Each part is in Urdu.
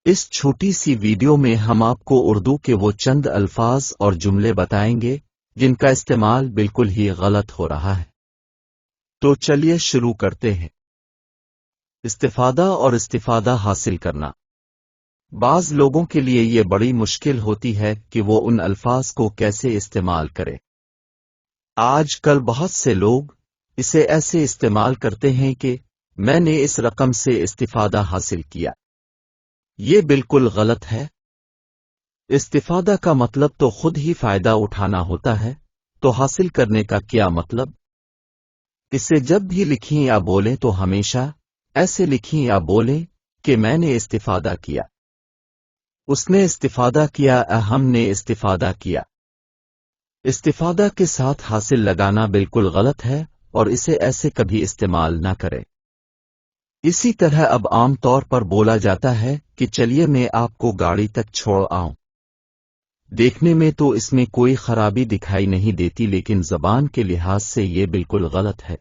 اس چھوٹی سی ویڈیو میں ہم آپ کو اردو کے وہ چند الفاظ اور جملے بتائیں گے جن کا استعمال بالکل ہی غلط ہو رہا ہے۔ تو چلیے شروع کرتے ہیں۔ استفادہ اور استفادہ حاصل کرنا۔ بعض لوگوں کے لیے یہ بڑی مشکل ہوتی ہے کہ وہ ان الفاظ کو کیسے استعمال کریں۔ آج کل بہت سے لوگ اسے ایسے استعمال کرتے ہیں کہ میں نے اس رقم سے استفادہ حاصل کیا۔ یہ بالکل غلط ہے۔ استفادہ کا مطلب تو خود ہی فائدہ اٹھانا ہوتا ہے، تو حاصل کرنے کا کیا مطلب؟ اسے جب بھی لکھیں یا بولیں تو ہمیشہ ایسے لکھیں یا بولیں کہ میں نے استفادہ کیا، اس نے استفادہ کیا، ہم نے استفادہ کیا۔ استفادہ کے ساتھ حاصل لگانا بالکل غلط ہے اور اسے ایسے کبھی استعمال نہ کریں۔ اسی طرح اب عام طور پر بولا جاتا ہے کہ چلیے میں آپ کو گاڑی تک چھوڑ آؤں۔ دیکھنے میں تو اس میں کوئی خرابی دکھائی نہیں دیتی، لیکن زبان کے لحاظ سے یہ بالکل غلط ہے۔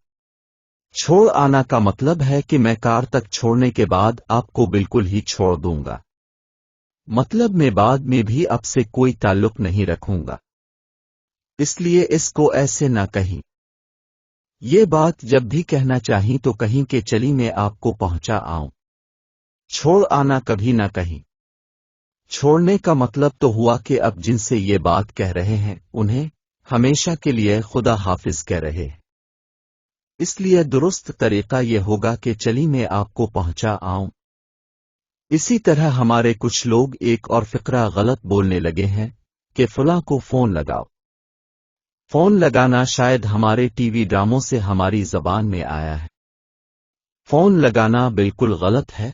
چھوڑ آنا کا مطلب ہے کہ میں کار تک چھوڑنے کے بعد آپ کو بالکل ہی چھوڑ دوں گا، مطلب میں بعد میں بھی آپ سے کوئی تعلق نہیں رکھوں گا، اس لیے اس کو ایسے نہ کہیں۔ یہ بات جب بھی کہنا چاہیں تو کہیں کہ چلی میں آپ کو پہنچا آؤں۔ چھوڑ آنا کبھی نہ کہیں۔ چھوڑنے کا مطلب تو ہوا کہ اب جن سے یہ بات کہہ رہے ہیں انہیں ہمیشہ کے لیے خدا حافظ کہہ رہے ہیں، اس لیے درست طریقہ یہ ہوگا کہ چلی میں آپ کو پہنچا آؤں۔ اسی طرح ہمارے کچھ لوگ ایک اور فقرہ غلط بولنے لگے ہیں کہ فلاں کو فون لگاؤ۔ فون لگانا شاید ہمارے ٹی وی ڈراموں سے ہماری زبان میں آیا ہے۔ فون لگانا بالکل غلط ہے۔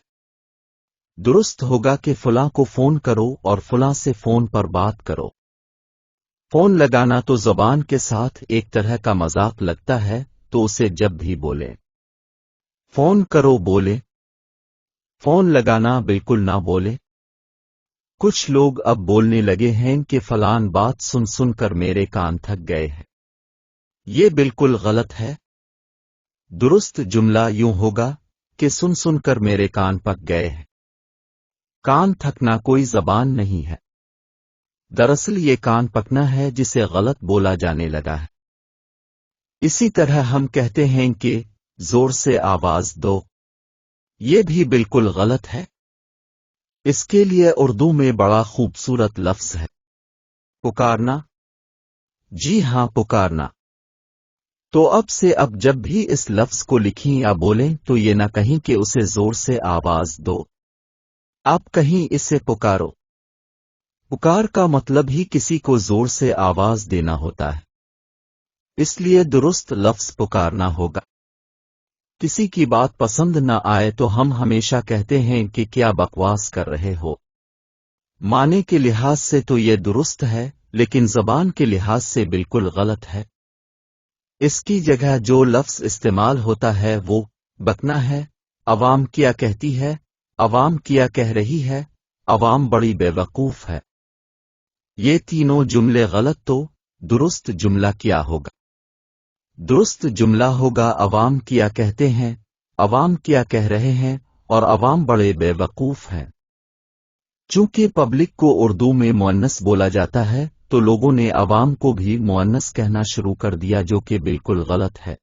درست ہوگا کہ فلاں کو فون کرو اور فلاں سے فون پر بات کرو۔ فون لگانا تو زبان کے ساتھ ایک طرح کا مذاق لگتا ہے، تو اسے جب بھی بولیں فون کرو بولے، فون لگانا بالکل نہ بولے۔ کچھ لوگ اب بولنے لگے ہیں کہ فلان بات سن سن کر میرے کان تھک گئے ہیں۔ یہ بالکل غلط ہے۔ درست جملہ یوں ہوگا کہ سن سن کر میرے کان پک گئے ہیں۔ کان تھکنا کوئی زبان نہیں ہے، دراصل یہ کان پکنا ہے جسے غلط بولا جانے لگا ہے۔ اسی طرح ہم کہتے ہیں کہ زور سے آواز دو، یہ بھی بالکل غلط ہے۔ اس کے لیے اردو میں بڑا خوبصورت لفظ ہے، پکارنا۔ جی ہاں، پکارنا۔ تو اب سے اب جب بھی اس لفظ کو لکھیں یا بولیں تو یہ نہ کہیں کہ اسے زور سے آواز دو، آپ کہیں اسے پکارو۔ پکار کا مطلب ہی کسی کو زور سے آواز دینا ہوتا ہے، اس لیے درست لفظ پکارنا ہوگا۔ کسی کی بات پسند نہ آئے تو ہم ہمیشہ کہتے ہیں کہ کیا بکواس کر رہے ہو۔ معنی کے لحاظ سے تو یہ درست ہے، لیکن زبان کے لحاظ سے بالکل غلط ہے۔ اس کی جگہ جو لفظ استعمال ہوتا ہے وہ بکنا ہے۔ عوام کیا کہتی ہے، عوام کیا کہہ رہی ہے، عوام بڑی بے وقوف ہے۔ یہ تینوں جملے غلط، تو درست جملہ کیا ہوگا؟ درست جملہ ہوگا عوام کیا کہتے ہیں، عوام کیا کہہ رہے ہیں، اور عوام بڑے بے وقوف ہیں۔ چونکہ پبلک کو اردو میں مؤنث بولا جاتا ہے تو لوگوں نے عوام کو بھی مؤنث کہنا شروع کر دیا، جو کہ بالکل غلط ہے۔